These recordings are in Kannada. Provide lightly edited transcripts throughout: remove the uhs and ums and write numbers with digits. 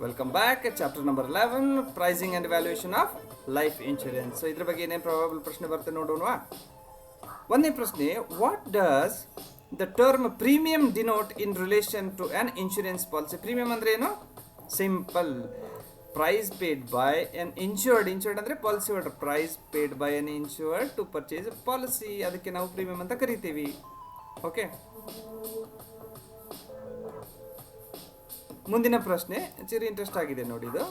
Welcome back. Chapter number 11 pricing and valuation of life insurance. So ಇದ್ರ ಬಗ್ಗೆ ಏನೇನು ಪ್ರಾಬಬಲ್ ಪ್ರಶ್ನೆ ಬರುತ್ತೆ ನೋಡೋಣ. ಒಂದನೇ ಪ್ರಶ್ನೆ, what does the term premium denote in relation to an insurance policy? Premium ಅಂದರೆ ಏನು? Simple, price paid by an insured. Insured ಅಂದರೆ policy holder. Price paid by an insured to purchase policy, ಅದಕ್ಕೆ ನಾವು ಪ್ರೀಮಿಯಂ ಅಂತ ಕರಿತೀವಿ. ಓಕೆ, ಮುಂದಿನ ಪ್ರಶ್ನೆ ಚಿರಿ ಇಂಟ್ರೆಸ್ಟ್ ಆಗಿದೆ ನೋಡಿದು.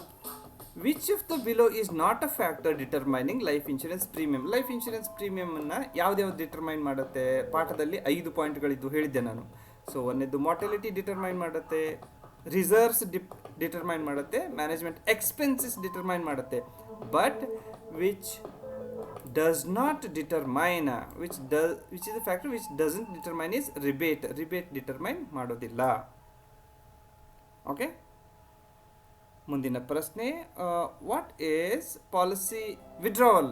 Which of the below is not a factor determining life insurance premium? Life insurance ಪ್ರೀಮಿಯಮನ್ನು ಯಾವ್ದು ಡಿಟರ್ಮೈನ್ ಮಾಡುತ್ತೆ? ಪಾಠದಲ್ಲಿ 5 ಪಾಯಿಂಟ್ಗಳಿದ್ದು ಹೇಳಿದ್ದೆ ನಾನು. ಸೊ ಒಂದೇದು ಮಾರ್ಟಾಲಿಟಿ ಡಿಟರ್ಮೈನ್ ಮಾಡುತ್ತೆ, ರಿಸರ್ವ್ಸ್ ಡಿಟರ್ಮೈನ್ ಮಾಡುತ್ತೆ, ಮ್ಯಾನೇಜ್ಮೆಂಟ್ ಎಕ್ಸ್ಪೆನ್ಸಸ್ ಡಿಟರ್ಮೈನ್ ಮಾಡುತ್ತೆ. But which does not determine, which is the factor which doesn't determine is rebate. Rebate determine ಮಾಡೋದಿಲ್ಲ. ಓಕೆ, ಮುಂದಿನ ಪ್ರಶ್ನೆ, what is policy withdrawal?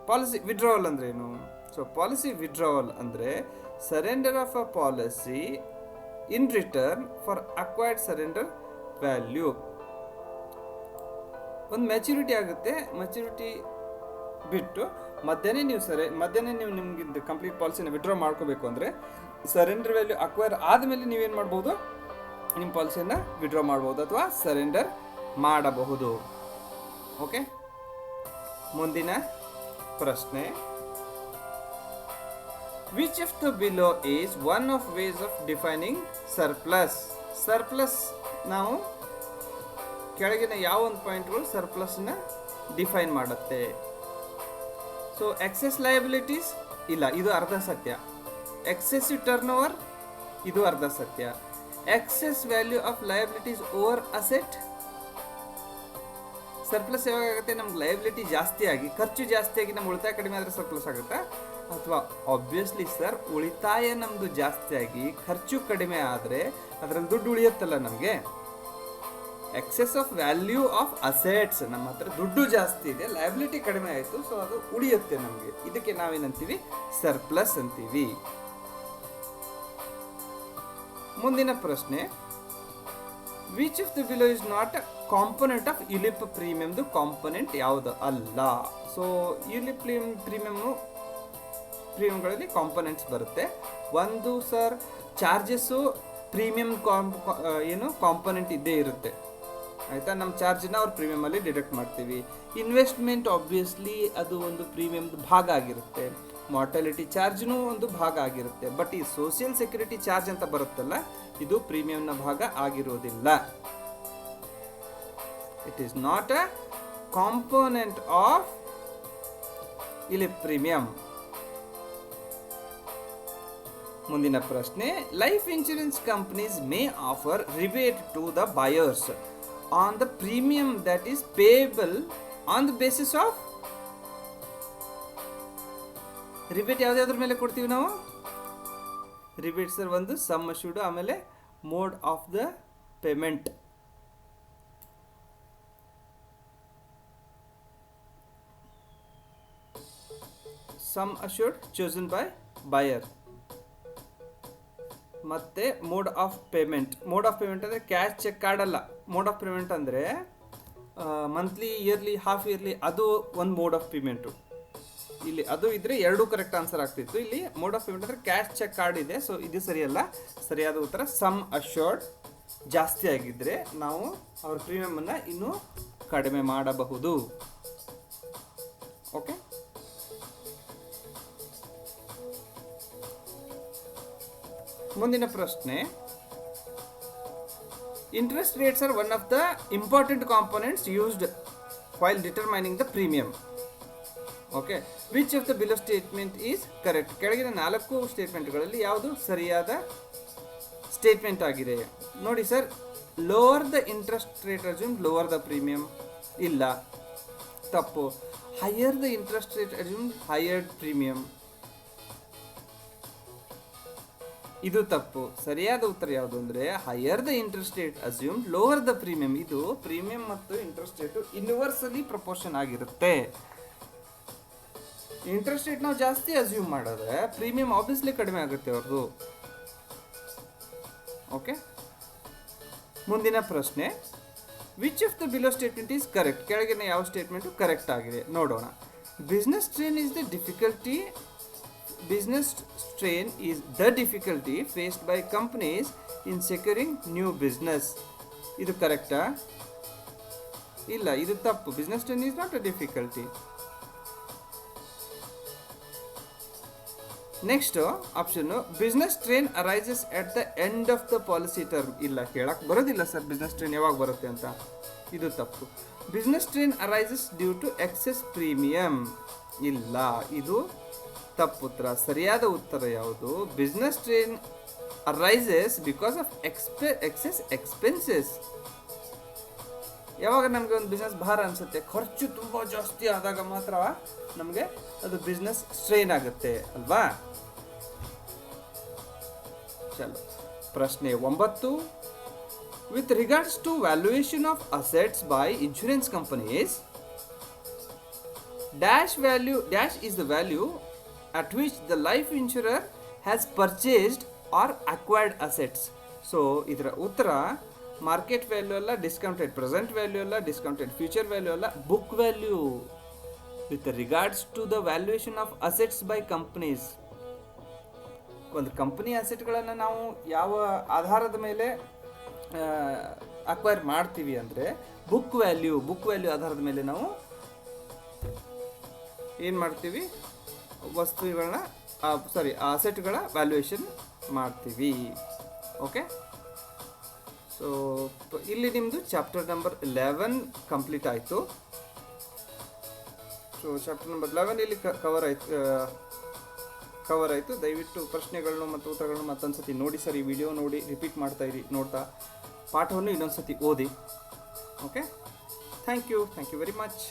Policy withdrawal ಅಂದ್ರೆ ಏನು? ಸೊ ಪಾಲಿಸಿ ವಿಡ್ರಾವಲ್ ಅಂದರೆ surrender of a policy in return for acquired surrender value. ಒಂದು ಮೆಚುರಿಟಿ ಆಗುತ್ತೆ, ಮೆಚುರಿಟಿ ಬಿಟ್ಟು ಮಧ್ಯಾಹ್ನ ನೀವು ನಿಮ್ಗೆ ಕಂಪ್ಲೀಟ್ ಪಾಲಿಸಿನ ವಿಡ್ರಾ ಮಾಡ್ಕೋಬೇಕು ಅಂದರೆ ಸರೆಂಡರ್ ವ್ಯಾಲ್ಯೂ ಅಕ್ವೈರ್ ಆದಮೇಲೆ ನೀವೇನು ಮಾಡ್ಬೋದು? ನಿಮ್ಮ ಪಾಲಿಸಿಯನ್ನು ವಿಡ್ರಾ ಮಾಡ್ಬೋದು ಅಥವಾ ಸರೆಂಡರ್ ಮಾಡಬಹುದು. ಓಕೆ, ಮುಂದಿನ ಪ್ರಶ್ನೆ, which of the below is one of ways of defining surplus? Surplus ನಾವು ಕೆಳಗಿನ ಯಾವ ಒಂದು ಪಾಯಿಂಟ್ಗಳು ಸರ್ಪ್ಲಸ್ನ ಡಿಫೈನ್ ಮಾಡುತ್ತೆ? ಸೊ ಎಕ್ಸೆಸ್ ಲಯಬಿಲಿಟೀಸ್ ಇಲ್ಲ, ಇದು ಅರ್ಧ ಸತ್ಯ. ಎಕ್ಸೆಸಿವ್ ಟರ್ನ್ ಓವರ್, ಇದು ಅರ್ಧ ಸತ್ಯ. Excess value of liabilities over asset. Surplus ಯಾವಾಗ ಆಗುತ್ತೆ? ನಮ್ಗೆ ಲಯಬಿಲಿಟಿ ಜಾಸ್ತಿ ಆಗಿ ಖರ್ಚು ಜಾಸ್ತಿ ಆಗಿ ನಮ್ಮ ಉಳಿತಾಯ ಕಡಿಮೆ ಆದರೆ ಸರ್ಪ್ಲಸ್ ಆಗುತ್ತಾ? ಅಥವಾ ಆಬ್ವಿಯಸ್ಲಿ ಸರ್, ಉಳಿತಾಯ ನಮ್ಮದು ಜಾಸ್ತಿ ಆಗಿ ಖರ್ಚು ಕಡಿಮೆ ಆದರೆ ಅದರಲ್ಲಿ ದುಡ್ಡು ಉಳಿಯುತ್ತಲ್ಲ ನಮಗೆ. Excess of value of assets, ನಮ್ಮ ಹತ್ರ ದುಡ್ಡು ಜಾಸ್ತಿ ಇದೆ, ಲಯಬಿಲಿಟಿ ಕಡಿಮೆ ಆಯಿತು, ಸೊ ಅದು ಉಳಿಯುತ್ತೆ ನಮಗೆ. ಇದಕ್ಕೆ ನಾವೇನಂತೀವಿ? ಸರ್ಪ್ಲಸ್ ಅಂತೀವಿ. ಮುಂದಿನ ಪ್ರಶ್ನೆ, which of the below is not a component of ULIP ಪ್ರೀಮಿಯಮ್ದು ಕಾಂಪೊನೆಂಟ್ ಯಾವುದು ಅಲ್ಲ? ಸೊ ಯುಲಿಪ್ ಪ್ರೀಮಿಯಂಗಳಲ್ಲಿ ಕಾಂಪೊನೆಂಟ್ಸ್ ಬರುತ್ತೆ. ಒಂದು ಸರ್, ಚಾರ್ಜಸ್ಸು ಪ್ರೀಮಿಯಂ ಏನು ಕಾಂಪೊನೆಂಟ್ ಇದ್ದೇ ಇರುತ್ತೆ, ಆಯಿತಾ? ನಮ್ಮ ಚಾರ್ಜನ್ನ ಅವ್ರು ಪ್ರೀಮಿಯಮಲ್ಲಿ ಡಿಡಕ್ಟ್ ಮಾಡ್ತೀವಿ. ಇನ್ವೆಸ್ಟ್ಮೆಂಟ್ ಆಬ್ವಿಯಸ್ಲಿ ಅದು ಒಂದು ಪ್ರೀಮಿಯಮ್ದು ಭಾಗ ಆಗಿರುತ್ತೆ. ಮಾರ್ಟಾಲಿಟಿ ಚಾರ್ಜ್ನೂ ಒಂದು ಭಾಗ ಆಗಿರುತ್ತೆ. ಬಟ್ ಈ ಸೋಷಿಯಲ್ ಸೆಕ್ಯೂರಿಟಿ ಚಾರ್ಜ್ ಅಂತ ಬರುತ್ತಲ್ಲ, ಇದು ಪ್ರೀಮಿಯಂನ ಭಾಗ ಆಗಿರೋದಿಲ್ಲ. It is not a component of ULIP premium. ಮುಂದಿನ ಪ್ರಶ್ನೆ, life insurance companies may offer rebate to the buyers on the premium that is payable on the basis of. Rebate ಯಾವುದಾದ್ರ ಮೇಲೆ ಕೊಡ್ತೀವಿ ನಾವು? ರಿಬೇಟ್ ಸರ್ ಒಂದು ಸಮ್ ಅಶ್ಯೂರ್ಡ್, ಆಮೇಲೆ mode of the payment. Sum assured chosen by buyer, ಮತ್ತೆ mode of payment. Mode of payment ಅಂದರೆ ಕ್ಯಾಶ್ ಚೆಕ್ ಕಾರ್ಡ್ ಅಲ್ಲ. ಮೋಡ್ ಆಫ್ ಪೇಮೆಂಟ್ ಅಂದರೆ ಮಂತ್ಲಿ, ಇಯರ್ಲಿ, ಹಾಫ್ ಇಯರ್ಲಿ, ಅದು ಒಂದು ಮೋಡ್ ಆಫ್ ಪೇಮೆಂಟು. ಇಲ್ಲಿ ಅದು ಇದ್ರೆ ಎರಡೂ ಕರೆಕ್ಟ್ ಆನ್ಸರ್ ಆಗ್ತಿತ್ತು. ಇಲ್ಲಿ ಮೋಡ್ ಆಫ್ ಪೇಮೆಂಟ್ ಅಂದರೆ ಕ್ಯಾಶ್ ಚೆಕ್ ಕಾರ್ಡ್ ಇದೆ, ಸೊ ಇದು ಸರಿಯಲ್ಲ. ಸರಿಯಾದ ಉತ್ತರ ಸಮ್ ಅಶ್ಯೂರ್ಡ್. ಜಾಸ್ತಿ ಆಗಿದ್ದರೆ ನಾವು ಅವ್ರ ಪ್ರೀಮಿಯಮನ್ನು ಇನ್ನೂ ಕಡಿಮೆ ಮಾಡಬಹುದು. ಓಕೆ, ಮುಂದಿನ ಪ್ರಶ್ನೆ, interest rates R one of the important components used while determining the premium. Okay, which of the below statement is correct? ಕೆಳಗಿನ 4 ಸ್ಟೇಟ್ಮೆಂಟ್ಗಳಲ್ಲಿ ಯಾವುದು ಸರಿಯಾದ ಸ್ಟೇಟ್ಮೆಂಟ್ ಆಗಿದೆ? ನೋಡಿ sir, lower the interest rate assume lower the premium ಇಲ್ಲ, ತಪ್ಪು. Higher the interest rate assume higher premium, ಇದು ತಪ್ಪು. ಸರಿಯಾದ ಉತ್ತರ ಯಾವುದು ಅಂದರೆ higher the interest rate assume lower the premium. ಇದು ಪ್ರೀಮಿಯಂ ಮತ್ತು ಇಂಟ್ರೆಸ್ಟ್ ರೇಟು ಇನ್ವರ್ಸಲಿ ಪ್ರಪೋರ್ಷನ್ ಆಗಿರುತ್ತೆ. ಇಂಟ್ರೆಸ್ಟ್ ರೇಟ್ ನಾವು ಜಾಸ್ತಿ ಅಸ್ಯೂಮ್ ಮಾಡಿದ್ರೆ ಪ್ರೀಮಿಯಂ ಆಬ್ವಿಯಸ್ಲಿ ಕಡಿಮೆ ಆಗುತ್ತೆ ಅವ್ರದ್ದು. ಓಕೆ, ಮುಂದಿನ ಪ್ರಶ್ನೆ, which of the below statement is correct? ಕೆಳಗಿನ ಯಾವ ಸ್ಟೇಟ್ಮೆಂಟು ಕರೆಕ್ಟ್ ಆಗಿದೆ ನೋಡೋಣ. Business strain is the difficulty faced by companies in securing new business. ಇದು ಕರೆಕ್ಟಾ? ಇಲ್ಲ, ಇದು ತಪ್ಪು. Business strain is not a difficulty. Next option, business strain arises at the end of the policy term. ಇಲ್ಲ, ಕೇಳಕ್ಕೆ ಬರೋದಿಲ್ಲ ಸರ್ ಬಿಸ್ನೆಸ್ ಸ್ಟ್ರೇನ್ ಯಾವಾಗ ಬರುತ್ತೆ ಅಂತ. ಇದು ತಪ್ಪು. Business strain arises due to excess premium. ಇಲ್ಲ, ಇದು ತಪ್ಪು ಉತ್ತರ. ಸರಿಯಾದ ಉತ್ತರ ಯಾವುದು? Business strain arises because of excess expenses. ಯಾವಾಗ ನಮಗೆ ಒಂದು ಬಿಸ್ನೆಸ್ ಭಾರ ಅನಿಸುತ್ತೆ, ಖರ್ಚು ತುಂಬ ಜಾಸ್ತಿ ಆದಾಗ ಮಾತ್ರ ನಮಗೆ ಅದು ಬಿಸ್ನೆಸ್ ಸ್ಟ್ರೇನ್ ಆಗುತ್ತೆ ಅಲ್ವಾ? ಚಲೋ, ಪ್ರಶ್ನೆ 9. With regards to valuation of assets by insurance companies, dash is the value at which the life insurer has purchased or acquired assets. So ಇದರ ಉತ್ತರ ಮಾರ್ಕೆಟ್ ವ್ಯಾಲ್ಯೂ ಅಲ್ಲ, ಡಿಸ್ಕೌಂಟೆಡ್ ಪ್ರೆಸೆಂಟ್ ವ್ಯಾಲ್ಯೂ ಅಲ್ಲ, ಡಿಸ್ಕೌಂಟೆಡ್ ಫ್ಯೂಚರ್ ವ್ಯಾಲ್ಯೂ ಅಲ್ಲ, book value. With regards to the valuation of assets by companies. ಒಂದು ಕಂಪನಿ ಅಸೆಟ್ಗಳನ್ನು ನಾವು ಯಾವ ಆಧಾರದ ಮೇಲೆ ಅಕ್ವೈರ್ ಮಾಡ್ತೀವಿ ಅಂದರೆ ಬುಕ್ ವ್ಯಾಲ್ಯೂ ಆಧಾರದ ಮೇಲೆ ನಾವು ಏನು ಮಾಡ್ತೀವಿ? ವಸ್ತುಗಳನ್ನ ಆ ಅಸೆಟ್ಗಳ ವ್ಯಾಲ್ಯೂಯೇಷನ್ ಮಾಡ್ತೀವಿ. ಓಕೆ, ಸೊ ಇಲ್ಲಿ ನಿಮ್ಮದು ಚಾಪ್ಟರ್ ನಂಬರ್ 11 ಕಂಪ್ಲೀಟ್ ಆಯಿತು. ಸೊ ಚಾಪ್ಟರ್ ನಂಬರ್ 11 ಇಲ್ಲಿ ಕವರ್ ಆಯಿತು. ದಯವಿಟ್ಟು ಪ್ರಶ್ನೆಗಳನ್ನು ಮತ್ತು ಉತ್ತರಗಳನ್ನು ಮತ್ತೊಂದು ಸತಿ ನೋಡಿ ಸರ್. ಈ ವಿಡಿಯೋ ನೋಡಿ ರಿಪೀಟ್ ನೋಡ್ತಾ ಪಾಠವನ್ನು ಇನ್ನೊಂದು ಸತಿ ಓದಿ. Okay, thank you very much.